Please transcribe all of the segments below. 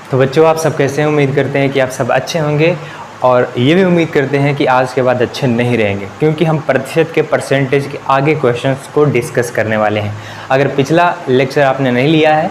तो बच्चों, आप सब कैसे हैं? उम्मीद करते हैं कि आप सब अच्छे होंगे और ये भी उम्मीद करते हैं कि आज के बाद अच्छे नहीं रहेंगे, क्योंकि हम प्रतिशत के परसेंटेज के आगे क्वेश्चंस को डिस्कस करने वाले हैं। अगर पिछला लेक्चर आपने नहीं लिया है,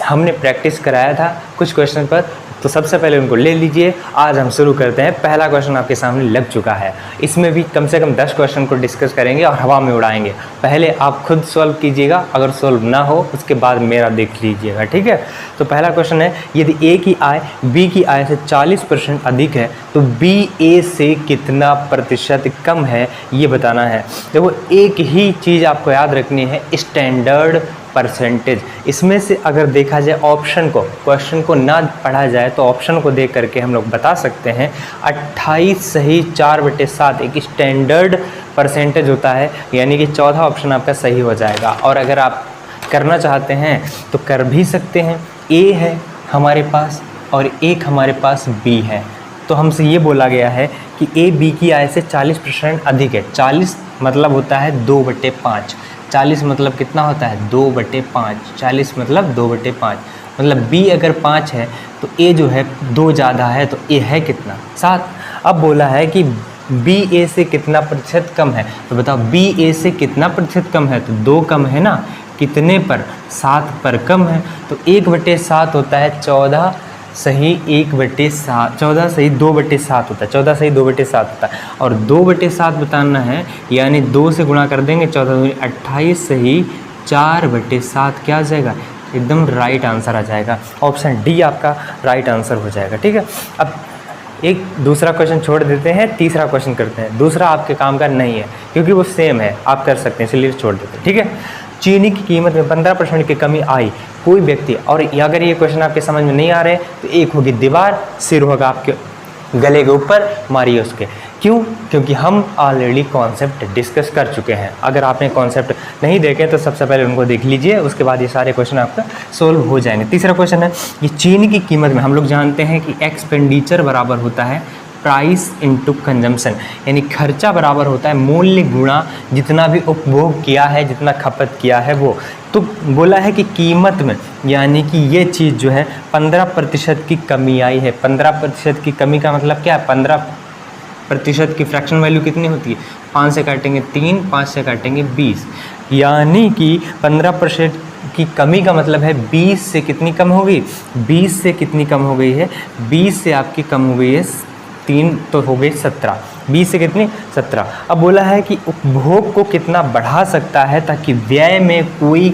हमने प्रैक्टिस कराया था कुछ क्वेश्चन पर, तो सबसे पहले उनको ले लीजिए। आज हम शुरू करते हैं। पहला क्वेश्चन आपके सामने लग चुका है। इसमें भी कम से कम 10 क्वेश्चन को डिस्कस करेंगे और हवा में उड़ाएंगे। पहले आप खुद सॉल्व कीजिएगा, अगर सॉल्व ना हो उसके बाद मेरा देख लीजिएगा, ठीक है। तो पहला क्वेश्चन है, यदि ए की आय बी की आय से 40% अधिक है तो बी ए से कितना प्रतिशत कम है, ये बताना है। देखो, एक ही चीज़ आपको याद रखनी है, स्टैंडर्ड परसेंटेज। इसमें से अगर देखा जाए ऑप्शन को, क्वेश्चन को ना पढ़ा जाए तो ऑप्शन को देख करके हम लोग बता सकते हैं 28 सही 4/7 एक स्टैंडर्ड परसेंटेज होता है, यानी कि चौथा ऑप्शन आपका सही हो जाएगा। और अगर आप करना चाहते हैं तो कर भी सकते हैं। ए है हमारे पास और एक हमारे पास बी है, तो हमसे ये बोला गया है कि ए बी की आय से 40% अधिक है। 40 मतलब होता है 2/5। 40 मतलब कितना होता है? 2/5। 40 मतलब 2/5, मतलब बी अगर 5 है तो ए जो है 2 ज़्यादा है, तो ए है कितना? 7। अब बोला है कि बी ए से कितना प्रतिशत कम है, तो बताओ बी ए से कितना प्रतिशत कम है? तो 2 कम है ना, कितने पर? 7 पर कम है, तो 1/7 होता है 14 सही 1/7, 14 सही 2/7 होता है, 14 सही 2/7 होता है। और 2/7 बताना है, यानी 2 से गुणा कर देंगे, 14 28 सही 4/7 क्या आ जाएगा? एकदम राइट आंसर आ जाएगा। ऑप्शन डी आपका राइट आंसर हो जाएगा, ठीक है। अब एक दूसरा क्वेश्चन छोड़ देते हैं, तीसरा क्वेश्चन करते हैं। दूसरा आपके काम का नहीं है क्योंकि वो सेम है, आप कर सकते हैं, इसलिए छोड़ देते हैं, ठीक है। चीनी की कीमत में 15% की कमी आई, कोई व्यक्ति, और अगर ये क्वेश्चन आपके समझ में नहीं आ रहे तो एक होगी दीवार, सिर होगा आपके गले के ऊपर, मारिए उसके। क्यों? क्योंकि हम ऑलरेडी कॉन्सेप्ट डिस्कस कर चुके हैं। अगर आपने कॉन्सेप्ट नहीं देखे तो सबसे पहले उनको देख लीजिए, उसके बाद ये सारे क्वेश्चन आपका सोल्व हो जाएंगे। तीसरा क्वेश्चन है, ये चीनी की कीमत में हम लोग जानते हैं कि एक्सपेंडिचर बराबर होता है प्राइस इनटू कंजम्पशन, यानी खर्चा बराबर होता है मूल्य गुणा जितना भी उपभोग किया है, जितना खपत किया है वो। तो बोला है कि कीमत में, यानी कि ये चीज़ जो है 15% की कमी आई है। 15% की कमी का मतलब क्या है? 15% की फ्रैक्शन वैल्यू कितनी होती है? 5 से काटेंगे 3, 5 से काटेंगे 20, यानी कि 15% की कमी का मतलब है 20 से कितनी कम हो गई? 20 से कितनी कम हो गई है? 20 से आपकी कम हो गई है 3, तो हो गई 17। 20 से कितनी? 17। अब बोला है कि उपभोग को कितना बढ़ा सकता है ताकि व्यय में कोई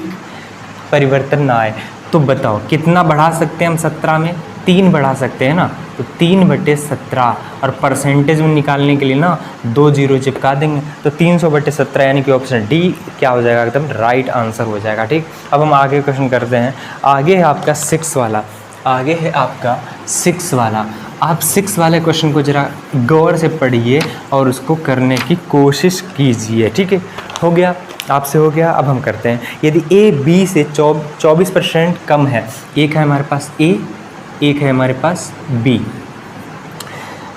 परिवर्तन ना आए। तो बताओ कितना बढ़ा सकते हैं हम? 17 में 3 बढ़ा सकते हैं ना, तो 3/17। और परसेंटेज में निकालने के लिए ना 2 जीरो चिपका देंगे, तो 300/17, यानी कि ऑप्शन डी क्या हो जाएगा? एकदम राइट आंसर हो जाएगा, ठीक। अब हम आगे क्वेश्चन करते हैं। आगे है आपका 6 वाला, आगे है आपका 6 वाला। आप 6 वाले क्वेश्चन को ज़रा गौर से पढ़िए और उसको करने की कोशिश कीजिए, ठीक है। हो गया, आपसे हो गया। अब हम करते हैं, यदि ए बी से 24% कम है, एक है हमारे पास ए, एक है हमारे पास बी।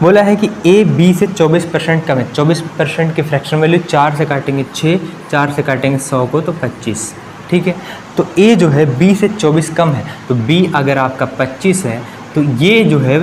बोला है कि ए बी से 24% कम है। 24% की फ्रैक्शन वैल्यू 4 से काटेंगे 6, 4 से काटेंगे 100 को तो 25, ठीक है। तो ए जो है बी से 24 कम है, तो बी अगर आपका 25 है तो ये जो है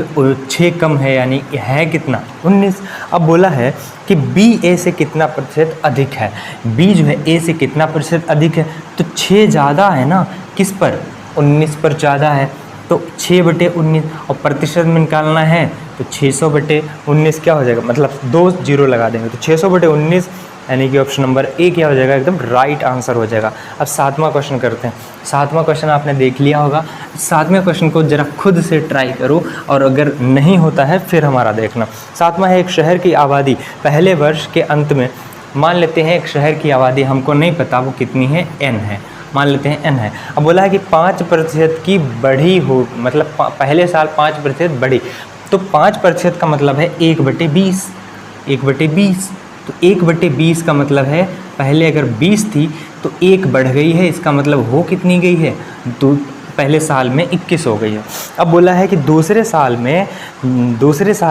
6 कम है, यानी है कितना? 19। अब बोला है कि बी ए से कितना प्रतिशत अधिक है। बी जो है ए से कितना प्रतिशत अधिक है? तो 6 ज़्यादा है ना, किस पर? 19 पर ज़्यादा है, तो 6/19। और प्रतिशत में निकालना है तो 600/19 क्या हो जाएगा? मतलब 2 जीरो लगा देंगे, तो 600/19, यानी कि ऑप्शन नंबर ए क्या हो जाएगा? एकदम राइट आंसर हो जाएगा। अब 7वां क्वेश्चन करते हैं। 7वां क्वेश्चन आपने देख लिया होगा। 7वें क्वेश्चन को जरा खुद से ट्राई करो, और अगर नहीं होता है फिर हमारा देखना। 7वां है, एक शहर की आबादी पहले वर्ष के अंत में, मान लेते हैं एक शहर की आबादी हमको नहीं पता वो कितनी है, n है, मान लेते हैं n है। अब बोला है कि 5% की बढ़ी हो, मतलब पहले साल 5% बढ़ी, तो 5% का मतलब है 1/20। 1/20, तो 1/20 का मतलब है पहले अगर 20 थी तो 1 बढ़ गई है, इसका मतलब हो कितनी गई है? तो पहले साल में 21 हो गई है। अब बोला है कि दूसरे साल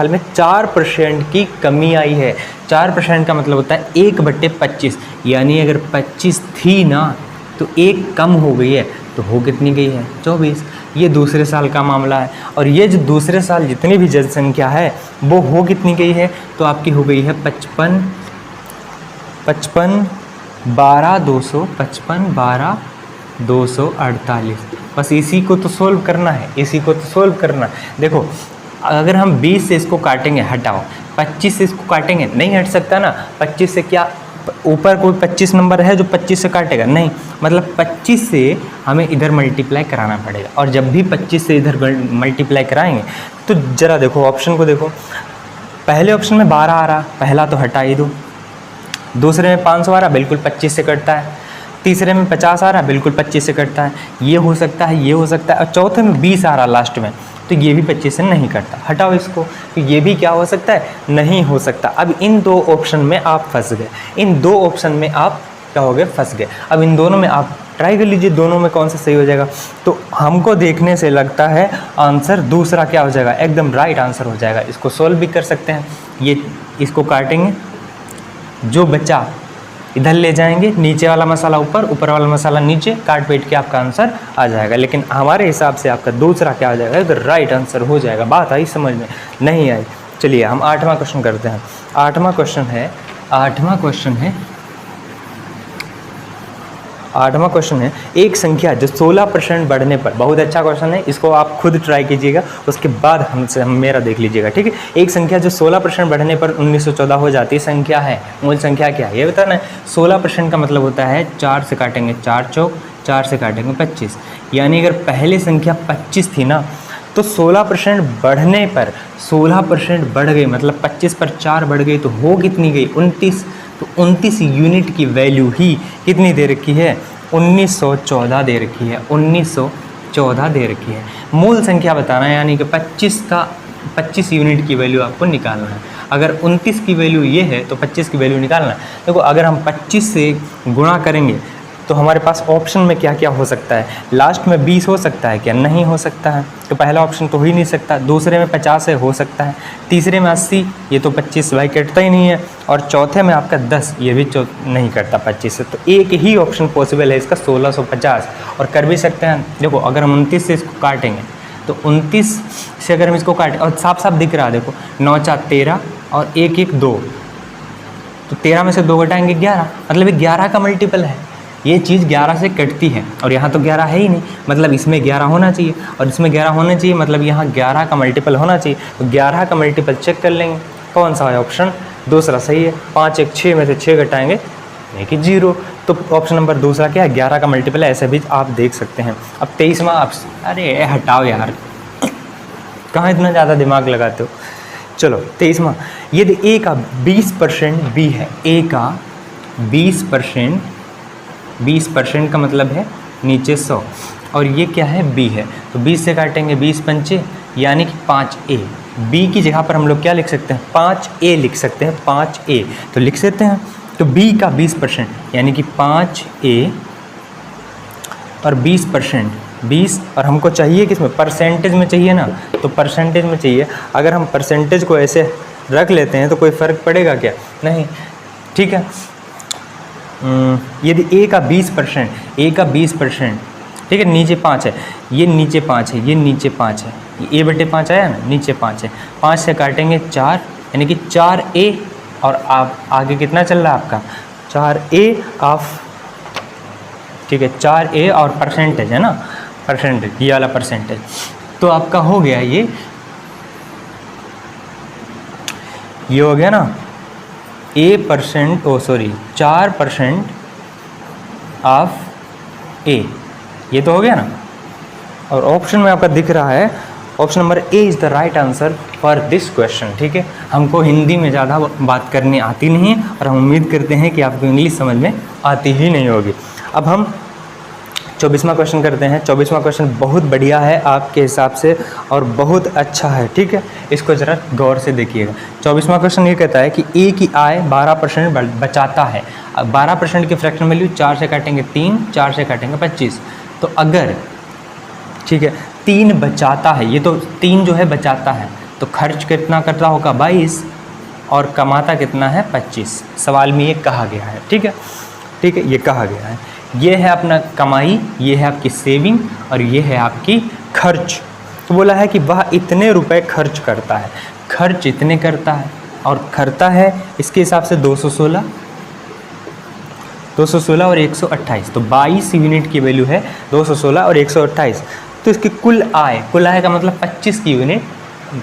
में 4% की कमी आई है। 4% का मतलब होता है 1/25, यानी अगर 25 थी ना तो 1 कम हो गई है, तो हो कितनी गई है 24। ये दूसरे साल का मामला है, और ये जो दूसरे साल जितनी भी जनसंख्या है वो हो कितनी गई है, तो आपकी हो गई है 55 12 248। बस इसी को तो सोल्व करना है, इसी को तो सोल्व करना है। देखो अगर हम 20 से इसको काटेंगे, हटाओ, 25 से इसको काटेंगे, नहीं हट सकता ना। 25 से क्या ऊपर कोई 25 नंबर है जो 25 से काटेगा? नहीं, मतलब 25 से हमें इधर मल्टीप्लाई कराना पड़ेगा। और जब भी 25 से इधर मल्टीप्लाई कराएंगे तो ज़रा देखो ऑप्शन को देखो, पहले ऑप्शन में 12 आ रहा, पहला तो हटा ही दो। दूसरे में 500 आ रहा, बिल्कुल 25 से कटता है। तीसरे में 50 आ रहा, बिल्कुल 25 से कटता है। ये हो सकता है, ये हो सकता है। और चौथे में 20 आ रहा लास्ट में, तो ये भी 25 से नहीं कटता। हटाओ इसको, तो ये भी क्या हो सकता है? नहीं हो सकता। अब इन दो ऑप्शन में आप फंस गए, इन दो ऑप्शन में आप क्या हो गए? फंस गए। अब इन दोनों में आप ट्राई कर लीजिए, दोनों में कौन सा सही हो जाएगा। तो हमको देखने से लगता है आंसर दूसरा क्या हो जाएगा, एकदम राइट आंसर हो जाएगा। इसको सोल्व भी कर सकते हैं। ये इसको काटेंगे, जो बचा इधर ले जाएंगे, नीचे वाला मसाला ऊपर, ऊपर वाला मसाला नीचे, काट पीट के आपका आंसर आ जाएगा। लेकिन हमारे हिसाब से आपका दूसरा क्या हो जाएगा? तो राइट आंसर हो जाएगा। बात आई समझ में? नहीं आई? चलिए हम 8वां क्वेश्चन करते हैं। 8वां क्वेश्चन है एक संख्या जो 16% बढ़ने पर, बहुत अच्छा क्वेश्चन है, इसको आप खुद ट्राई कीजिएगा, उसके बाद हम मेरा देख लीजिएगा, ठीक है। एक संख्या जो 16% बढ़ने पर 1914 हो जाती है, संख्या है, मूल संख्या क्या है ये बताना है। 16% का मतलब होता है 4 से काटेंगे 4 चौक, 4 से काटेंगे 25, यानी अगर पहले संख्या 25 थी ना, तो 16% बढ़ने पर 16% बढ़ गई, मतलब 25 पर 4 बढ़ गई, तो हो कितनी गई? 29। तो 29 यूनिट की वैल्यू ही कितनी दे रखी है? 1914 दे रखी है, 1914 दे रखी है। मूल संख्या बताना है, यानी कि 25 यूनिट की वैल्यू आपको निकालना है। अगर 29 की वैल्यू ये है तो 25 की वैल्यू निकालना है। देखो अगर हम 25 से गुणा करेंगे तो हमारे पास ऑप्शन में क्या क्या हो सकता है? लास्ट में 20 हो सकता है क्या? नहीं हो सकता है, तो पहला ऑप्शन तो हो ही नहीं सकता। दूसरे में 50 है, हो सकता है। तीसरे में 80, ये तो 25 भाई कटता ही नहीं है। और चौथे में आपका 10, ये भी नहीं कटता 25 से। तो एक ही ऑप्शन पॉसिबल है इसका, 1650, और कर भी सकते हैं। देखो अगर हम 29 से इसको काटेंगे तो 29 से अगर हम इसको काटें, और साफ साफ दिख रहा है, देखो 9 4 13 और 1 1 2, तो 13 में से 2 घटाएंगे 11, मतलब ये 11 का मल्टीपल है। ये चीज़ 11 से कटती है, और यहाँ तो 11 है ही नहीं, मतलब इसमें 11 होना चाहिए, और इसमें 11 होना चाहिए, मतलब यहाँ 11 का मल्टीपल होना चाहिए। तो 11 का मल्टीपल चेक कर लेंगे, कौन सा है? ऑप्शन दूसरा सही है। 5 1 6 में से 6 घटाएंगे यानी कि 0, तो ऑप्शन नंबर दूसरा क्या है? 11 का मल्टीपल है। ऐसे भी आप देख सकते हैं। अब 23वां आप, अरे हटाओ यार, कहाँ इतना ज़्यादा दिमाग लगाते हो। चलो 23वां, यदि ए का 20% बी है, ए का 20% का मतलब है नीचे 100, और ये क्या है? बी है, तो 20 से काटेंगे 20 पंचे, यानी कि 5A। बी की जगह पर हम लोग क्या लिख सकते हैं? 5A लिख सकते हैं, 5A तो लिख सकते हैं। तो बी का 20% यानी कि 5A और 20%, 20, और हमको चाहिए किसमें? परसेंटेज में चाहिए ना, तो परसेंटेज में चाहिए। अगर हम परसेंटेज को ऐसे रख लेते हैं तो कोई फ़र्क पड़ेगा क्या? नहीं, ठीक है। यदि ए का 20%, ए का 20%, ठीक है, नीचे 5 है, ये नीचे 5 है, ये नीचे 5 है, ये A/5 आया ना, नीचे 5 है। 5 से काटेंगे 4, यानी कि 4A, और आप आगे कितना चल रहा है आपका? 4A ऑफ, ठीक है, 4A और परसेंटेज है ना, परसेंटेज, ये वाला परसेंटेज, तो आपका हो गया ये हो गया ना 4% ऑफ ए, ये तो हो गया ना। और ऑप्शन में आपका दिख रहा है, option number A is the right answer for this question, ठीक है। हमको हिंदी में ज़्यादा बात करनी आती नहीं है, और हम उम्मीद करते हैं कि आपको इंग्लिश समझ में आती ही नहीं होगी। अब हम 24वां क्वेश्चन करते हैं। 24वां क्वेश्चन बहुत बढ़िया है आपके हिसाब से, और बहुत अच्छा है, ठीक है, इसको ज़रा गौर से देखिएगा। 24वां क्वेश्चन ये कहता है कि ए की आय 12% बचाता है। अब 12% की फ्रैक्शन वैल्यू 4 से काटेंगे 3, 4 से काटेंगे 25, तो अगर, ठीक है, 3 बचाता है, ये तो 3 जो है बचाता है, तो खर्च कितना करता होगा? 22, और कमाता कितना है? 25। सवाल में ये कहा गया है, ठीक है, ये कहा गया है ये है अपना कमाई, ये है आपकी सेविंग और ये है आपकी खर्च। तो बोला है कि वह इतने रुपए खर्च करता है, खर्च इतने करता है और करता है इसके हिसाब से 216 और 128, तो 22 यूनिट की वैल्यू है 216 और 128। तो इसकी कुल आय का मतलब 25 की यूनिट,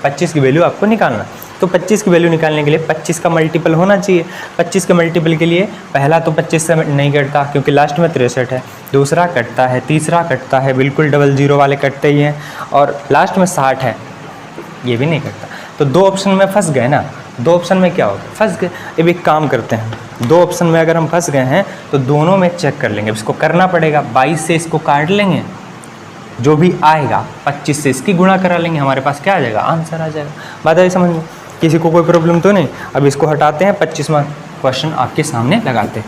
25 की वैल्यू आपको निकालना। तो 25 की वैल्यू निकालने के लिए 25 का मल्टीपल होना चाहिए। 25 के मल्टीपल के लिए पहला तो 25 से नहीं कटता क्योंकि लास्ट में 63 है, दूसरा कटता है, तीसरा कटता है, बिल्कुल डबल जीरो वाले कटते ही हैं, और लास्ट में 60 है, ये भी नहीं कटता। तो दो ऑप्शन में फंस गए ना, दो ऑप्शन में क्या होगा, फंस गए। अब एक काम करते हैं, दो ऑप्शन में अगर हम फंस गए हैं तो दोनों में चेक कर लेंगे। इसको करना पड़ेगा, 22 से इसको काट लेंगे, जो भी आएगा 25 से इसकी गुणा करा लेंगे, हमारे पास क्या आ जाएगा, आंसर आ जाएगा। बात आई समझ में, किसी को कोई प्रॉब्लम तो नहीं। अब इसको हटाते हैं, 25वां क्वेश्चन आपके सामने लगाते हैं।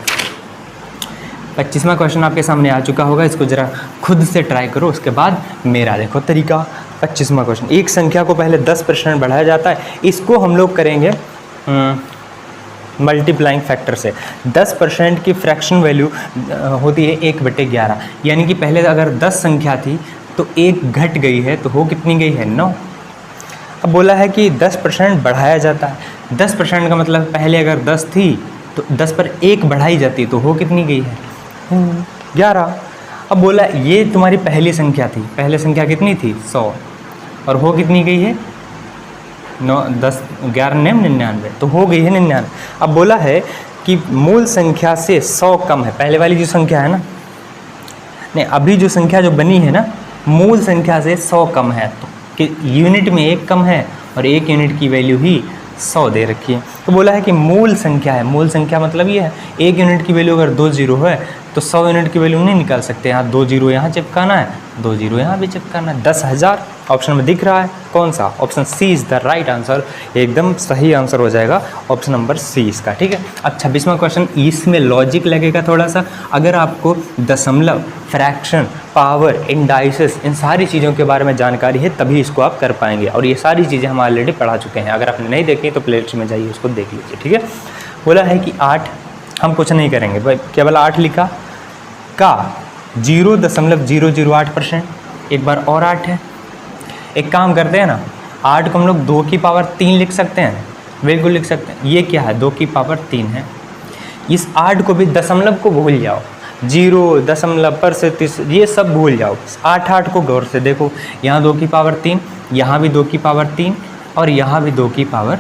25वां क्वेश्चन आपके सामने आ चुका होगा, इसको ज़रा खुद से ट्राई करो, उसके बाद मेरा देखो तरीका। 25वां क्वेश्चन, एक संख्या को पहले 10% बढ़ाया जाता है, इसको हम लोग करेंगे मल्टीप्लाइंग फैक्टर से। 10% की फ्रैक्शन वैल्यू होती है 1/11, यानी कि पहले अगर 10 संख्या थी तो 1 घट गई है, तो हो कितनी गई है, 9। अब बोला है कि 10% बढ़ाया जाता है, 10% का मतलब पहले अगर 10 थी तो 10 पर 1 बढ़ाई जाती तो हो कितनी गई है, 11। अब बोला ये तुम्हारी पहली संख्या थी, पहले संख्या कितनी थी, 100, और हो कितनी गई है, 9, 10, 11, 99, तो हो गई है 99। अब बोला है कि मूल संख्या से 100 कम है, पहले वाली जो संख्या है ना, नहीं अभी जो संख्या जो बनी है ना, मूल संख्या से 100 कम है, तो कि यूनिट में 1 कम है और 1 यूनिट की वैल्यू ही 100 दे रखी है। तो बोला है कि मूल संख्या है, मूल संख्या मतलब ये है 1 यूनिट की वैल्यू अगर 2 जीरो है तो 100 यूनिट की वैल्यू नहीं निकाल सकते, यहाँ 2 जीरो यहाँ चिपकाना है, 2 जीरो यहाँ भी चिपकाना है। 10,000 ऑप्शन में दिख रहा है, कौन सा, option C is the right answer, एकदम सही आंसर हो जाएगा ऑप्शन नंबर सी इसका, ठीक है। अब 26वां क्वेश्चन, इसमें लॉजिक लगेगा थोड़ा सा। अगर आपको दशमलव, फ्रैक्शन, पावर, इंडाइसेस, इन सारी चीज़ों के बारे में जानकारी है तभी इसको आप कर पाएंगे, और ये सारी चीज़ें हम ऑलरेडी पढ़ा चुके हैं। अगर आपने नहीं देखी तो प्लेलिस्ट में जाइए, उसको देख लीजिए, ठीक है। बोला है कि 8, हम कुछ नहीं करेंगे भाई, केवल 8 लिखा का 0.008%, एक बार और 8 है। एक काम करते हैं ना, 8 को हम लोग 2 की पावर 3 लिख सकते हैं, बिल्कुल लिख सकते हैं। ये क्या है, 2 की पावर 3 है। इस 8 को भी दशमलव को भूल जाओ, 0, दशमलव, प्रतिशत, ये सब भूल जाओ। 8 को गौर से देखो, यहाँ 2 की पावर 3, यहाँ भी 2 की पावर 3 और यहाँ भी 2 की पावर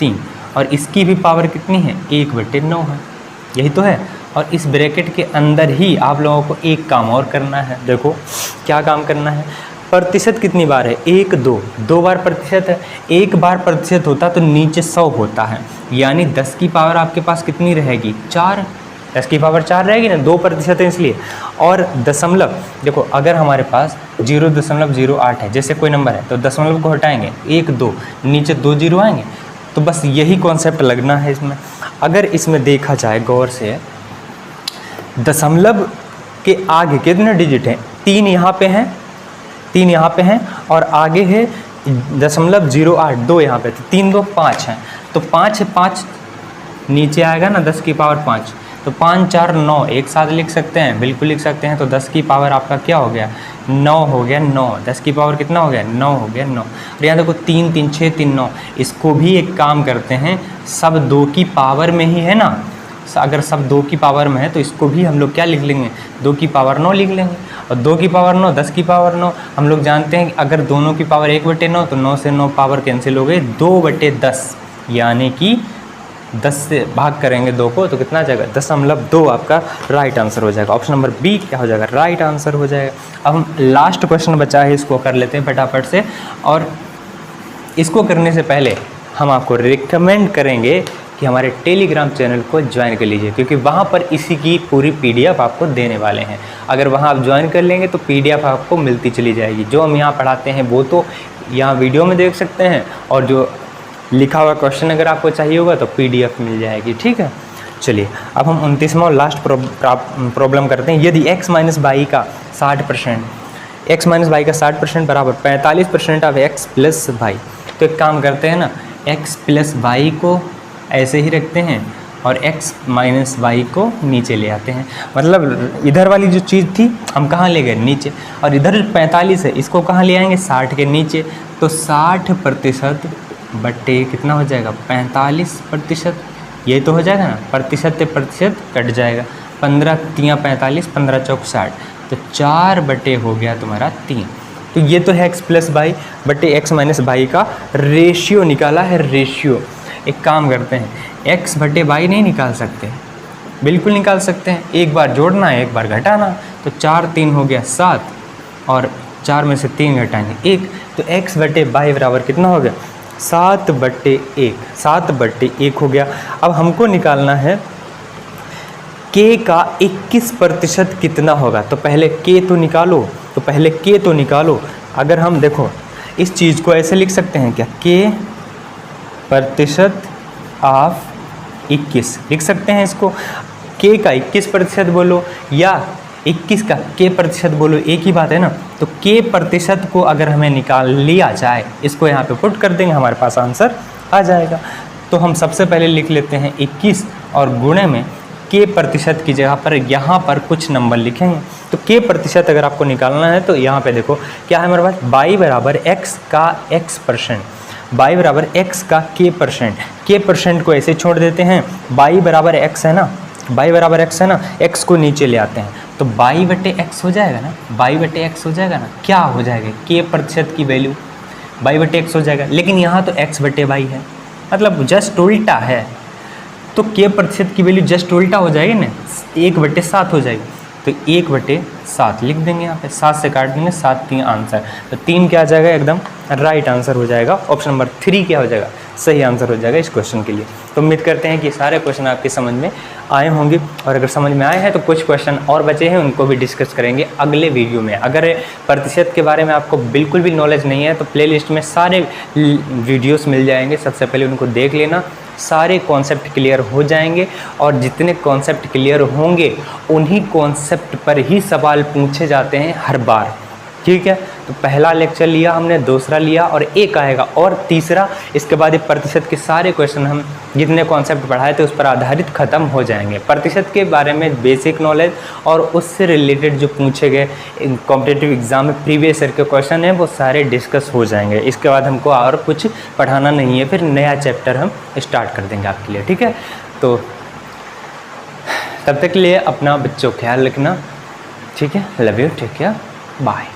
3, और इसकी भी पावर कितनी है, 1/9 है, यही तो है। और इस ब्रैकेट के अंदर ही आप लोगों को एक काम और करना है, देखो क्या काम करना है। प्रतिशत कितनी बार है, 1, 2 बार प्रतिशत है। एक बार प्रतिशत होता तो नीचे 100 होता है, यानी 10 की पावर आपके पास कितनी रहेगी, 4, 10 की पावर 4 रहेगी ना, 2% है इसलिए। और दशमलव, देखो अगर हमारे पास 0.08 है, जैसे कोई नंबर है तो दशमलव को हटाएंगे, 1, 2, नीचे 2 जीरो आएंगे, तो बस यही कॉन्सेप्ट लगना है इसमें। अगर इसमें देखा जाए गौर से, दशमलव के आगे कितने डिजिट हैं, 3 यहाँ पे हैं, 3 यहाँ पे हैं, और आगे है 0.08, 2 यहाँ पे, तो 3, 2, 5 हैं, तो 5 है, 5 नीचे आएगा ना 10 की पावर 5, तो 5, 4, 9 एक साथ लिख सकते हैं, बिल्कुल लिख सकते हैं। तो 10 की पावर आपका क्या हो गया, 9 हो गया, 9, 10 की पावर कितना हो गया, 9 हो गया, 9। और यहाँ देखो 3, 3, 6, 3, 9, इसको भी एक काम करते हैं, सब 2 की पावर में ही है ना, अगर सब 2 की पावर में है तो इसको भी हम लोग क्या लिख लेंगे, 2 की पावर 9 लिख लेंगे। और 2 की पावर 9, 10 की पावर 9, हम लोग जानते हैं कि अगर दोनों की पावर 1/9 तो 9 से 9 पावर कैंसिल हो गए, 2/10, यानी कि 10 से भाग करेंगे 2 को तो कितना आ जाएगा, 0.2 आपका राइट आंसर हो जाएगा। ऑप्शन नंबर बी क्या हो जाएगा, राइट आंसर हो जाएगा। अब हम लास्ट क्वेश्चन बचा है, इसको कर लेते हैं फटाफट से। और इसको करने से पहले हम आपको रिकमेंड करेंगे कि हमारे टेलीग्राम चैनल को ज्वाइन कर लीजिए, क्योंकि वहाँ पर इसी की पूरी PDF आपको देने वाले हैं। अगर वहाँ आप ज्वाइन कर लेंगे तो PDF आपको मिलती चली जाएगी। जो हम यहाँ पढ़ाते हैं वो तो यहाँ वीडियो में देख सकते हैं, और जो लिखा हुआ क्वेश्चन अगर आपको चाहिए होगा तो PDF मिल जाएगी, ठीक है। चलिए अब हम 29वां लास्ट प्रॉब्लम करते हैं। यदि x माइनस वाई का 60%, x माइनस वाई का 60% बराबर 45% ऑफ x प्लस वाई, तो एक काम करते हैं ना, x प्लस वाई को ऐसे ही रखते हैं और x माइनस वाई को नीचे ले आते हैं। मतलब इधर वाली जो चीज़ थी हम कहाँ ले गए, नीचे, और इधर 45 है इसको कहाँ ले आएंगे, 60 के नीचे। तो 60% बट्टे कितना हो जाएगा, 45%। ये तो हो जाएगा ना, प्रतिशत से प्रतिशत कट जाएगा, 15 तियाँ 45, 15 चौक 60, तो 4 बटे हो गया तुम्हारा 3। तो ये तो है x प्लस वाई बटे x माइनस वाई का रेशियो निकाला है, रेशियो। एक काम करते हैं, x बटे वाई नहीं निकाल सकते, बिल्कुल निकाल सकते हैं, एक बार जोड़ना है एक बार घटाना। तो 4 3 हो गया 7, और 4 में से 3 घटाएंगे 1, तो x बटे वाई बराबर कितना हो गया, 7 बटे 1, 7 बटे 1 हो गया। अब हमको निकालना है k का 21% कितना होगा। तो पहले k तो निकालो, तो पहले k तो निकालो। अगर हम देखो इस चीज़ को ऐसे लिख सकते हैं क्या, k प्रतिशत ऑफ 21 लिख सकते हैं इसको। k का 21% बोलो या 21 का k प्रतिशत बोलो, एक ही बात है ना। तो k प्रतिशत को अगर हमें निकाल लिया जाए, इसको यहाँ पे पुट कर देंगे, हमारे पास आंसर आ जाएगा। तो हम सबसे पहले लिख लेते हैं 21 और गुणे में k प्रतिशत की जगह पर यहाँ पर कुछ नंबर लिखेंगे। तो k प्रतिशत अगर आपको निकालना है तो यहाँ पे देखो क्या है हमारे पास, y बराबर x का x%, y बराबर x का k परसेंट को ऐसे छोड़ देते हैं। y बराबर x है ना, y बराबर x है ना, x को नीचे ले आते हैं तो y बटे x हो जाएगा ना, y बटे x हो जाएगा ना। क्या हो जाएगा, k प्रतिशत की वैल्यू y बटे x हो जाएगा, लेकिन यहाँ तो x बटे y है, मतलब जस्ट उल्टा है। तो k प्रतिशत की वैल्यू जस्ट उल्टा हो जाएगी ना, 1/7 हो जाएगी। तो 1/7 लिख देंगे यहाँ पे, 7 से काट देंगे, 7 3 आंसर। तो 3 क्या आ जाएगा, एकदम राइट आंसर हो जाएगा। ऑप्शन नंबर 3 क्या हो जाएगा, सही आंसर हो जाएगा इस क्वेश्चन के लिए। तो उम्मीद करते हैं कि सारे क्वेश्चन आपके समझ में आए होंगे, और अगर समझ में आए हैं तो कुछ क्वेश्चन और बचे हैं, उनको भी डिस्कस करेंगे अगले वीडियो में। अगर प्रतिशत के बारे में आपको बिल्कुल भी नॉलेज नहीं है तो प्लेलिस्ट में सारे वीडियोस मिल जाएंगे, सबसे पहले उनको देख लेना, सारे कॉन्सेप्ट क्लियर हो जाएंगे। और जितने कॉन्सेप्ट क्लियर होंगे उन्हीं कॉन्सेप्ट पर ही सवाल पूछे जाते हैं हर बार, ठीक है। तो पहला लेक्चर लिया हमने, दूसरा लिया और एक आएगा और तीसरा, इसके बाद ये प्रतिशत के सारे क्वेश्चन हम जितने कॉन्सेप्ट पढ़ाए थे उस पर आधारित ख़त्म हो जाएंगे। प्रतिशत के बारे में बेसिक नॉलेज और उससे रिलेटेड जो पूछे गए कॉम्पिटिटिव एग्जाम में प्रीवियस ईयर के क्वेश्चन हैं वो सारे डिस्कस हो जाएंगे। इसके बाद हमको और कुछ पढ़ाना नहीं है, फिर नया चैप्टर हम स्टार्ट कर देंगे आपके लिए, ठीक है। तो तब तक के लिए अपना बच्चों ख्याल रखना, ठीक है। Love you, take care, bye.